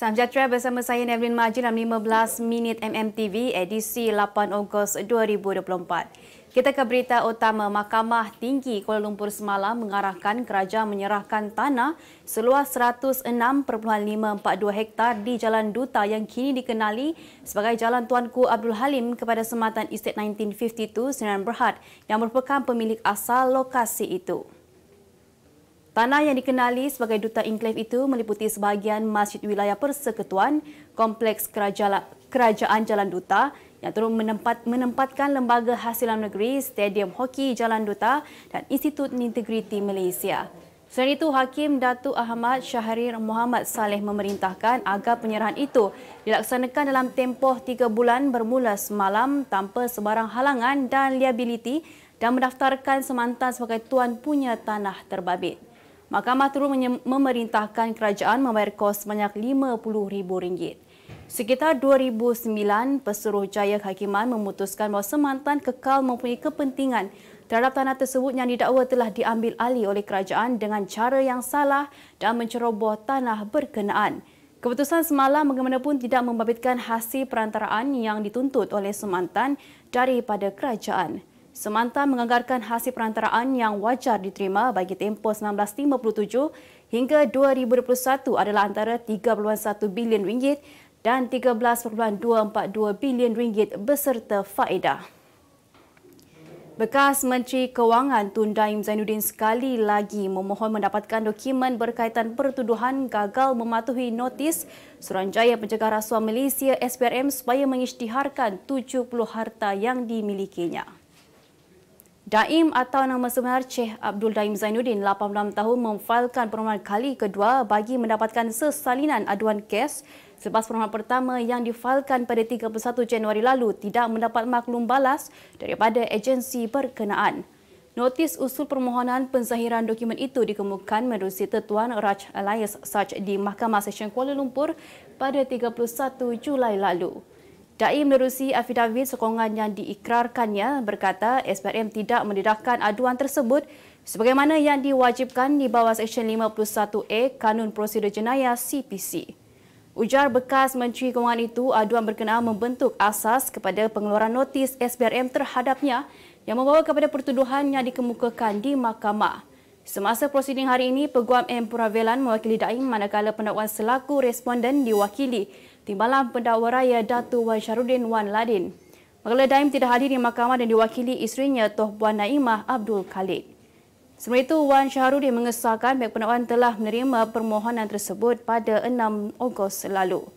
Salam sejahtera bersama saya Nevin Majid dalam 15 minit MMTV edisi 8 Ogos 2024. Kita ke berita utama. Mahkamah Tinggi Kuala Lumpur semalam mengarahkan kerajaan menyerahkan tanah seluas 106.542 hektar di Jalan Duta yang kini dikenali sebagai Jalan Tuanku Abdul Halim kepada Sematan Estate 1952 Sdn Bhd yang merupakan pemilik asal lokasi itu. Tanah yang dikenali sebagai Duta Enklave itu meliputi sebahagian Masjid Wilayah Persekutuan, Kompleks Kerajaan Jalan Duta yang turut menempatkan Lembaga Hasilan Negeri, Stadium Hoki Jalan Duta dan Institut Integriti Malaysia. Selain itu, Hakim Datuk Ahmad Syahrir Muhammad Saleh memerintahkan agar penyerahan itu dilaksanakan dalam tempoh 3 bulan bermula semalam tanpa sebarang halangan dan liabiliti dan mendaftarkan Sematan sebagai tuan punya tanah terbabit. Mahkamah turut memerintahkan kerajaan membayar kos sebanyak RM50,000. Sekitar 2009, Pesuruhjaya Kehakiman memutuskan bahawa Sematan kekal mempunyai kepentingan terhadap tanah tersebut yang didakwa telah diambil alih oleh kerajaan dengan cara yang salah dan menceroboh tanah berkenaan. Keputusan semalam bagaimanapun tidak membabitkan hasil perantaraan yang dituntut oleh Sematan daripada kerajaan. Sematan menganggarkan hasil perantaraan yang wajar diterima bagi tempoh 1957 hingga 2021 adalah antara RM3.1 bilion dan RM13.242 bilion beserta faedah. Bekas Menteri Kewangan Tun Daim Zainuddin sekali lagi memohon mendapatkan dokumen berkaitan pertuduhan gagal mematuhi notis Suruhanjaya Pencegah Rasuah Malaysia SPRM supaya mengisytiharkan 70 harta yang dimilikinya. Daim atau nama sebenar Sheikh Abdul Daim Zainuddin, 86 tahun, memfailkan permohonan kali kedua bagi mendapatkan sesalinan aduan kes selepas permohonan pertama yang difailkan pada 31 Januari lalu tidak mendapat maklum balas daripada agensi berkenaan. Notis usul permohonan penzahiran dokumen itu dikemukakan menerusi Tetuan Raj Alias Saj di Mahkamah Session Kuala Lumpur pada 31 Julai lalu. Daim menerusi afidavit sokongan yang diikrarkannya berkata SPRM tidak mendedahkan aduan tersebut sebagaimana yang diwajibkan di bawah Seksyen 51A Kanun Prosedur Jenayah CPC. Ujar bekas Menteri Kewangan itu, aduan berkenaan membentuk asas kepada pengeluaran notis SPRM terhadapnya yang membawa kepada pertuduhan yang dikemukakan di mahkamah. Semasa prosiding hari ini, Peguam M. Puravelan mewakili Daim manakala pendakwaan selaku responden diwakili Timbalan Pendakwa Raya Datuk Wan Syarudin Wan Ladin. Manakala Daim tidak hadir di mahkamah dan diwakili isterinya Toh Puan Naimah Abdul Khalid. Sementara itu, Wan Syarudin mengesahkan pihak pendakwaan telah menerima permohonan tersebut pada 6 Ogos lalu.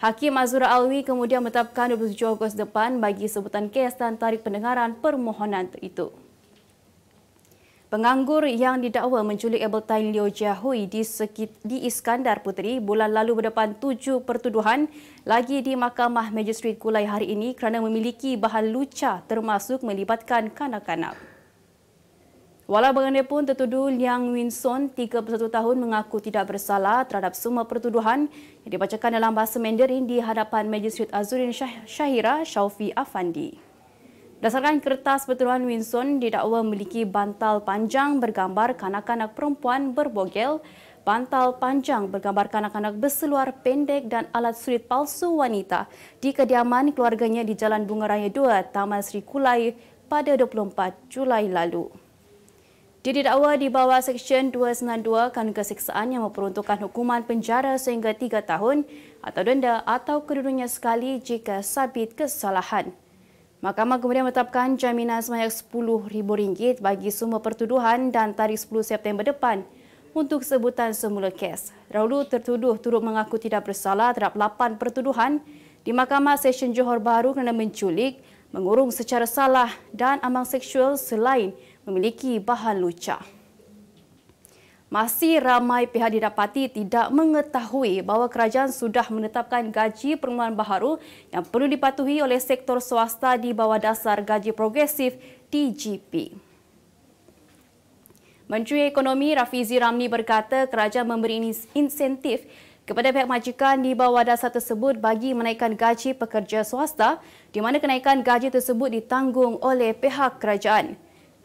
Hakim Azura Alwi kemudian menetapkan 27 Ogos depan bagi sebutan kes dan tarikh pendengaran permohonan itu. Penganggur yang didakwa menculik Abeltain Leo Jiahui di Iskandar Puteri bulan lalu berdepan 7 pertuduhan lagi di Mahkamah Magistrate Kulai hari ini kerana memiliki bahan lucah termasuk melibatkan kanak-kanak. Walau bagaimanapun, tertuduh Liang Winson, 31 tahun, mengaku tidak bersalah terhadap semua pertuduhan yang dibacakan dalam bahasa Mandarin di hadapan Magistrate Azurin Syahira Shaufi Afandi. Berdasarkan kertas pertuduhan, Winson didakwa memiliki bantal panjang bergambar kanak-kanak perempuan berbogel, bantal panjang bergambar kanak-kanak berseluar pendek dan alat sulit palsu wanita di kediaman keluarganya di Jalan Bunga Raya 2, Taman Sri Kulai pada 24 Julai lalu. Dia didakwa di bawah Seksyen 292 Kanun Keseksaan yang memperuntukkan hukuman penjara sehingga 3 tahun atau denda atau kedua-duanya sekali jika sabit kesalahan. Mahkamah kemudian menetapkan jaminan sebanyak RM10,000 bagi semua pertuduhan dan tarikh 10 September depan untuk sebutan semula kes. Dahulu tertuduh turut mengaku tidak bersalah terhadap 8 pertuduhan di Mahkamah Session Johor Bahru kerana menculik, mengurung secara salah dan ambang seksual selain memiliki bahan lucah. Masih ramai pihak didapati tidak mengetahui bahawa kerajaan sudah menetapkan gaji permulaan baharu yang perlu dipatuhi oleh sektor swasta di bawah dasar gaji progresif DGP. Menteri Ekonomi Rafizi Ramli berkata kerajaan memberi insentif kepada pihak majikan di bawah dasar tersebut bagi menaikkan gaji pekerja swasta di mana kenaikan gaji tersebut ditanggung oleh pihak kerajaan.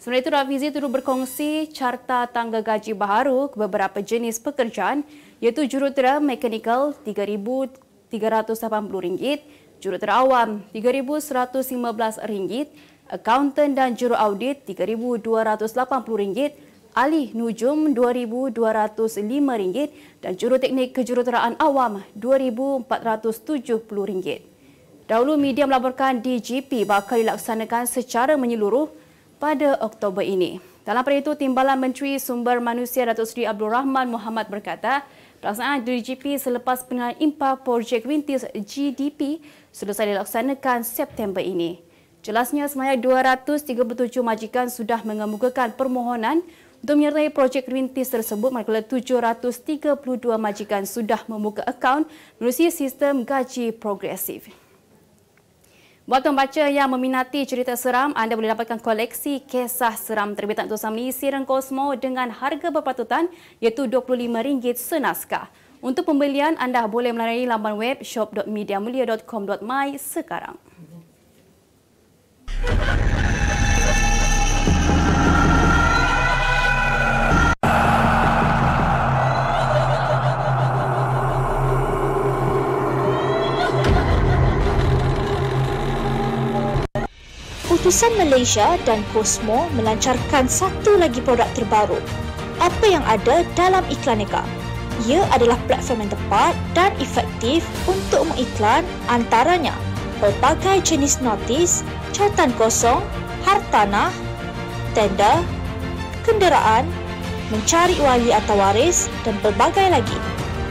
Sementara itu, Rafizi turut berkongsi carta tangga gaji baharu ke beberapa jenis pekerjaan iaitu jurutera mekanikal RM3,380, jurutera awam RM3,115, akaunten dan juru audit RM3,280, ahli nujum RM2,205 dan juru teknik kejuruteraan awam RM2,470. Dahulu media melaporkan DGP bakal dilaksanakan secara menyeluruh pada Oktober ini. Dalam pada itu, Timbalan Menteri Sumber Manusia Datuk Seri Abdul Rahman Mohamad berkata, pelaksanaan DGP selepas penilaian impak projek rintis GDP selesai dilaksanakan September ini. Jelasnya, sebanyak 237 majikan sudah mengemukakan permohonan untuk menyertai projek rintis tersebut, manakala 732 majikan sudah membuka akaun melalui sistem gaji progresif. Buat pembaca yang meminati cerita seram, anda boleh dapatkan koleksi kisah seram terbitan Tuan Samli Siren Kosmo dengan harga berpatutan iaitu RM25 senaskah. Untuk pembelian, anda boleh melalui laman web shop.mediamulia.com.my sekarang. Utusan Malaysia dan Kosmo melancarkan satu lagi produk terbaru. Apa yang ada dalam Iklaneka? Ia adalah platform yang tepat dan efektif untuk mengiklan antaranya pelbagai jenis notis, cartan kosong, hartanah, tender, kenderaan, mencari wali atau waris dan pelbagai lagi.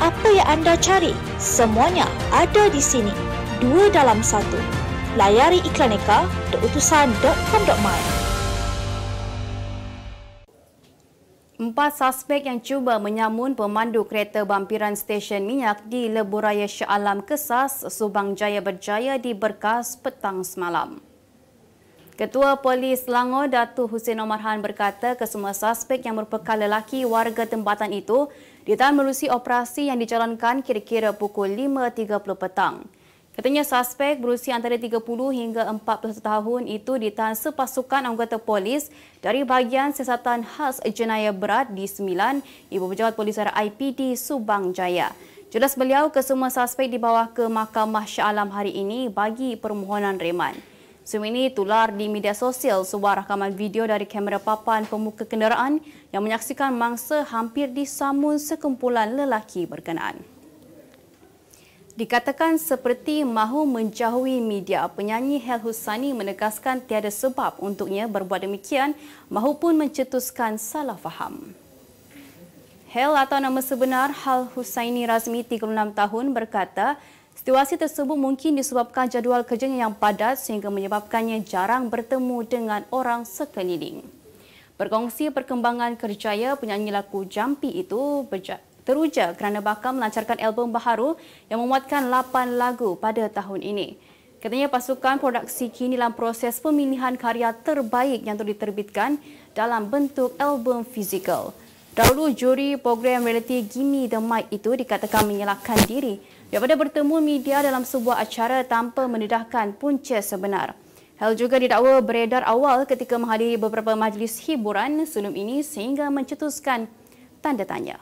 Apa yang anda cari? Semuanya ada di sini. 2 dalam 1. Layari iklaneka.utusan.com.my. 4 suspek yang cuba menyamun pemandu kereta bampiran stesen minyak di Lebuhraya Shah Alam Kesas, Subang Jaya berjaya diberkas petang semalam. Ketua Polis Selangor, Datuk Hussein Omar Han berkata kesemua suspek yang merupakan lelaki warga tempatan itu ditahan melalui operasi yang dijalankan kira-kira pukul 5.30 petang. Katanya suspek berusia antara 30 hingga 41 tahun itu ditahan sepasukan anggota polis dari bahagian siasatan khas jenayah berat di 9 Ibu Pejabat Polisara IPD Subang Jaya. Jelas beliau, kesemua suspek dibawa ke Mahkamah Shah Alam hari ini bagi permohonan reman. Semua ini tular di media sosial sebuah rakaman video dari kamera papan pemuka kenderaan yang menyaksikan mangsa hampir disamun sekumpulan lelaki berkenaan. Dikatakan seperti mahu menjauhi media, penyanyi Hel Hussaini menegaskan tiada sebab untuknya berbuat demikian mahupun mencetuskan salah faham. Hel atau nama sebenar Hel Hussaini Razmi, 36 tahun, berkata situasi tersebut mungkin disebabkan jadual kerjanya yang padat sehingga menyebabkannya jarang bertemu dengan orang sekeliling. Berkongsi perkembangan kerjaya, penyanyi lagu Jampi itu teruja kerana bakal melancarkan album baharu yang memuatkan 8 lagu pada tahun ini. Katanya pasukan produksi kini dalam proses pemilihan karya terbaik yang diterbitkan dalam bentuk album fizikal. Dahulu juri program reality Gimme the Mic itu dikatakan menyalahkan diri daripada bertemu media dalam sebuah acara tanpa mendedahkan punca sebenar. Hal juga didakwa beredar awal ketika menghadiri beberapa majlis hiburan sebelum ini sehingga mencetuskan tanda tanya.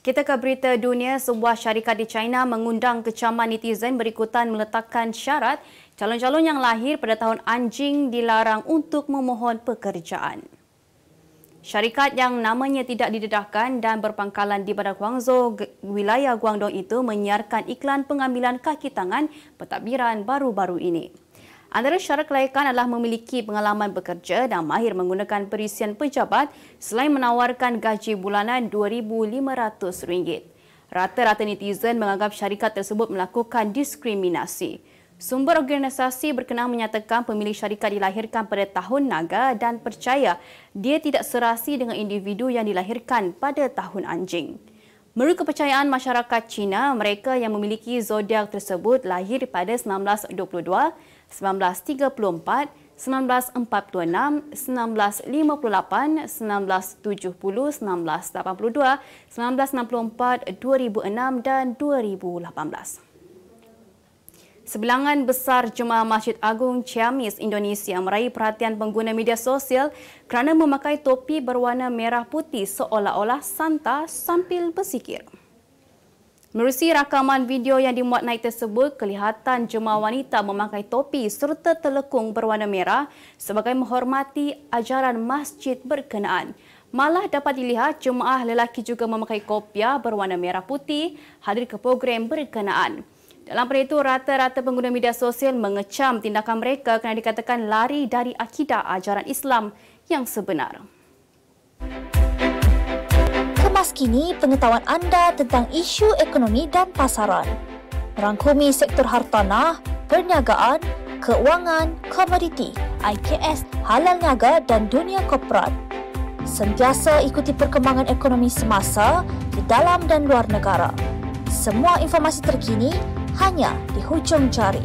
Kita ke berita dunia. Sebuah syarikat di China mengundang kecaman netizen berikutan meletakkan syarat calon-calon yang lahir pada tahun anjing dilarang untuk memohon pekerjaan. Syarikat yang namanya tidak didedahkan dan berpangkalan di Bandar Guangzhou, wilayah Guangdong itu menyiarkan iklan pengambilan kaki tangan pentadbiran baru-baru ini. Antara syarat kelayakan adalah memiliki pengalaman bekerja dan mahir menggunakan perisian pejabat selain menawarkan gaji bulanan RM2,500. Rata-rata netizen menganggap syarikat tersebut melakukan diskriminasi. Sumber organisasi berkenaan menyatakan pemilik syarikat dilahirkan pada tahun naga dan percaya dia tidak serasi dengan individu yang dilahirkan pada tahun anjing. Menurut kepercayaan masyarakat Cina, mereka yang memiliki zodiak tersebut lahir pada 1922, 1934, 1946, 1958, 1970, 1982, 1964, 2006 dan 2018. Sebilangan besar jemaah Masjid Agung Ciamis Indonesia meraih perhatian pengguna media sosial kerana memakai topi berwarna merah putih seolah-olah santa sambil berzikir. Menerusi rakaman video yang dimuat naik tersebut, kelihatan jemaah wanita memakai topi serta telekung berwarna merah sebagai menghormati ajaran masjid berkenaan. Malah dapat dilihat jemaah lelaki juga memakai kopiah berwarna merah putih hadir ke program berkenaan. Dalam pada itu, rata-rata pengguna media sosial mengecam tindakan mereka kerana dikatakan lari dari akidah ajaran Islam yang sebenar. Kemas kini pengetahuan anda tentang isu ekonomi dan pasaran. Merangkumi sektor hartanah, perniagaan, keuangan, komoditi, IKS, halal niaga dan dunia korporat. Sentiasa ikuti perkembangan ekonomi semasa di dalam dan luar negara. Semua informasi terkini hanya di hujung jari.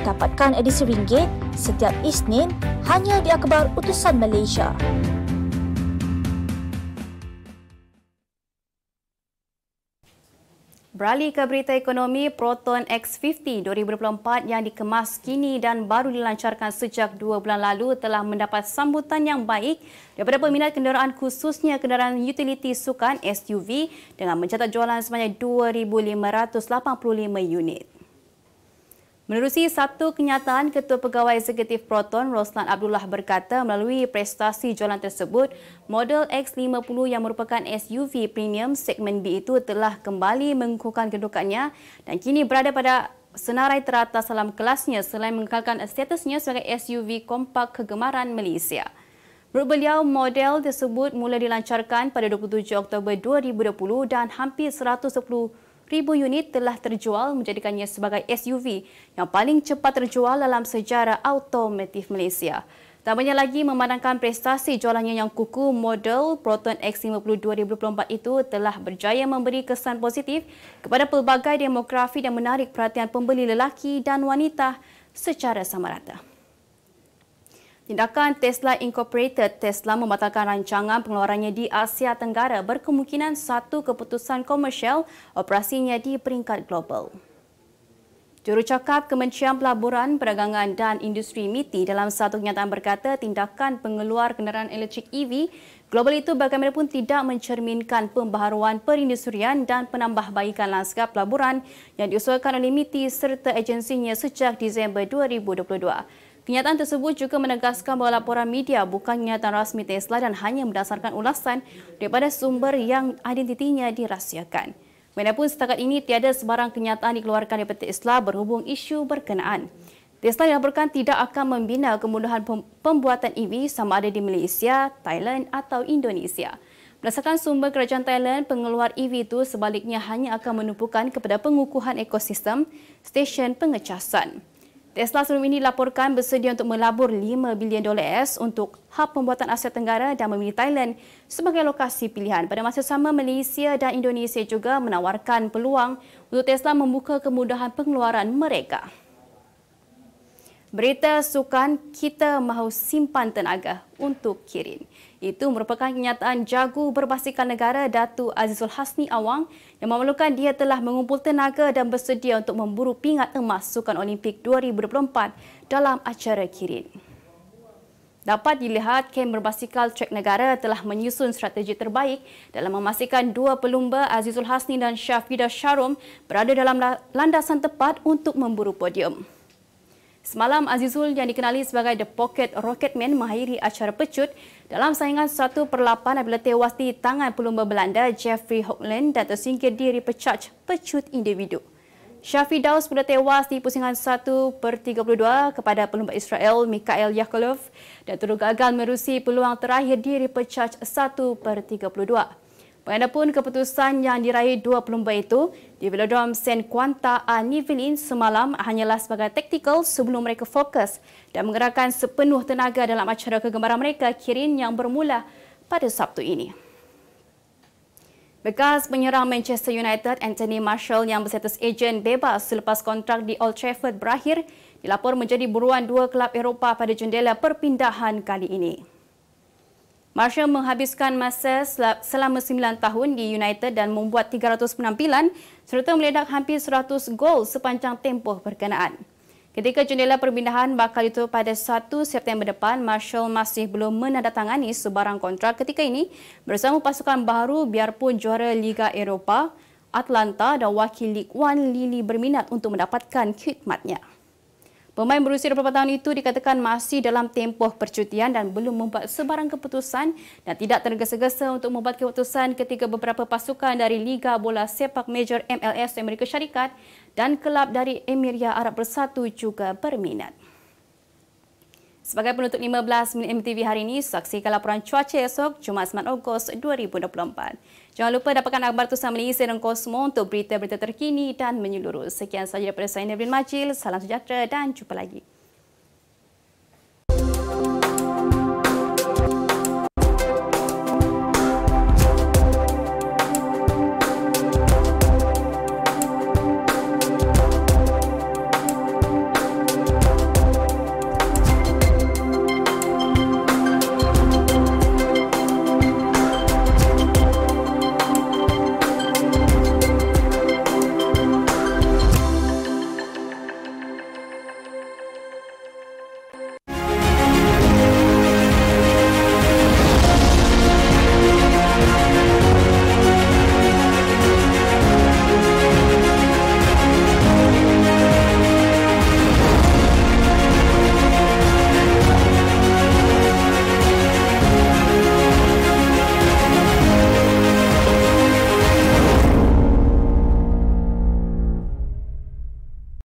Dapatkan edisi ringgit setiap Isnin hanya di Akhbar Utusan Malaysia. Beralih ke berita ekonomi, Proton X50 2024 yang dikemas kini dan baru dilancarkan sejak 2 bulan lalu telah mendapat sambutan yang baik daripada peminat kenderaan khususnya kenderaan utiliti sukan SUV dengan mencatat jualan sebanyak 2,585 unit. Menerusi satu kenyataan, Ketua Pegawai Eksekutif Proton, Roslan Abdullah berkata melalui prestasi jualan tersebut, model X50 yang merupakan SUV premium segmen B itu telah kembali mengukuhkan kedudukannya dan kini berada pada senarai teratas dalam kelasnya selain mengekalkan statusnya sebagai SUV kompak kegemaran Malaysia. Menurut beliau, model tersebut mula dilancarkan pada 27 Oktober 2020 dan hampir 110,000 unit telah terjual menjadikannya sebagai SUV yang paling cepat terjual dalam sejarah automotif Malaysia. Tak banyak lagi memandangkan prestasi jualannya yang kukuh, model Proton X50 2024 itu telah berjaya memberi kesan positif kepada pelbagai demografi dan menarik perhatian pembeli lelaki dan wanita secara sama rata. Tindakan Tesla Incorporated, Tesla membatalkan rancangan pengeluarannya di Asia Tenggara berkemungkinan satu keputusan komersial operasinya di peringkat global. Jurucakap Kementerian Pelaburan, Perdagangan dan Industri MITI dalam satu kenyataan berkata tindakan pengeluar kenderaan elektrik EV global itu bagaimanapun tidak mencerminkan pembaharuan perindustrian dan penambahbaikan lanskap pelaburan yang diusulkan oleh MITI serta agensinya sejak Disember 2022. Kenyataan tersebut juga menegaskan bahawa laporan media bukan kenyataan rasmi Tesla dan hanya berdasarkan ulasan daripada sumber yang identitinya dirahsiakan. Walaupun setakat ini tiada sebarang kenyataan dikeluarkan daripada Tesla berhubung isu berkenaan. Tesla dilaporkan tidak akan membina kemudahan pembuatan EV sama ada di Malaysia, Thailand atau Indonesia. Berdasarkan sumber kerajaan Thailand, pengeluar EV itu sebaliknya hanya akan menumpukan kepada pengukuhan ekosistem stesen pengecasan. Tesla sebelum ini dilaporkan bersedia untuk melabur $5 bilion untuk hub pembuatan Asia Tenggara dan memilih Thailand sebagai lokasi pilihan. Pada masa sama, Malaysia dan Indonesia juga menawarkan peluang untuk Tesla membuka kemudahan pengeluaran mereka. Berita sukan, kita mahu simpan tenaga untuk Kirin. Itu merupakan kenyataan jago berbasikal negara Datuk Azizul Hasni Awang yang memerlukan dia telah mengumpul tenaga dan bersedia untuk memburu pingat emas Sukan Olimpik 2024 dalam acara Kirin. Dapat dilihat, kem berbasikal trek negara telah menyusun strategi terbaik dalam memastikan dua pelumba Azizul Hasni dan Syafidah Sharom berada dalam landasan tepat untuk memburu podium. Semalam, Azizul yang dikenali sebagai The Pocket Rocketman mengakhiri acara pecut dalam saingan 1/8 apabila tewas di tangan pelumba Belanda Jeffrey Hoogland dan tersingkir di repechage pecut individu. Syafidaus pula tewas di pusingan 1/32 kepada pelumba Israel Mikhail Yakovlev dan turut gagal menerusi peluang terakhir di repechage 1/32. Bagaimanapun keputusan yang diraih dua pelumba itu di Velodrome Saint Quentin a Yvelines semalam hanyalah sebagai taktikal sebelum mereka fokus dan menggerakkan sepenuh tenaga dalam acara kegemaran mereka Kirin yang bermula pada Sabtu ini. Bekas penyerang Manchester United Anthony Martial yang berstatus ejen bebas selepas kontrak di Old Trafford berakhir dilapor menjadi buruan dua kelab Eropah pada jendela perpindahan kali ini. Marshall menghabiskan masa selama 9 tahun di United dan membuat 300 penampilan serta meledak hampir 100 gol sepanjang tempoh berkenaan. Ketika jendela perpindahan bakal ditutup pada 1 September depan, Marshall masih belum menandatangani sebarang kontrak ketika ini bersama pasukan baru biarpun juara Liga Eropah, Atlanta dan wakil Ligue 1 Lille berminat untuk mendapatkan khidmatnya. Pemain berusia 20 tahun itu dikatakan masih dalam tempoh percutian dan belum membuat sebarang keputusan dan tidak tergesa-gesa untuk membuat keputusan ketika beberapa pasukan dari Liga Bola Sepak Major MLS Amerika Syarikat dan kelab dari Emiria Arab Bersatu juga berminat. Sebagai penutup 15 minit MTV hari ini, saksikan laporan cuaca esok Jumaat 9 Ogos 2024. Jangan lupa dapatkan akhbar Tusan Malaysia dan Kosmo untuk berita-berita terkini dan menyeluruh. Sekian sahaja daripada saya, Nevrin Majil. Salam sejahtera dan jumpa lagi.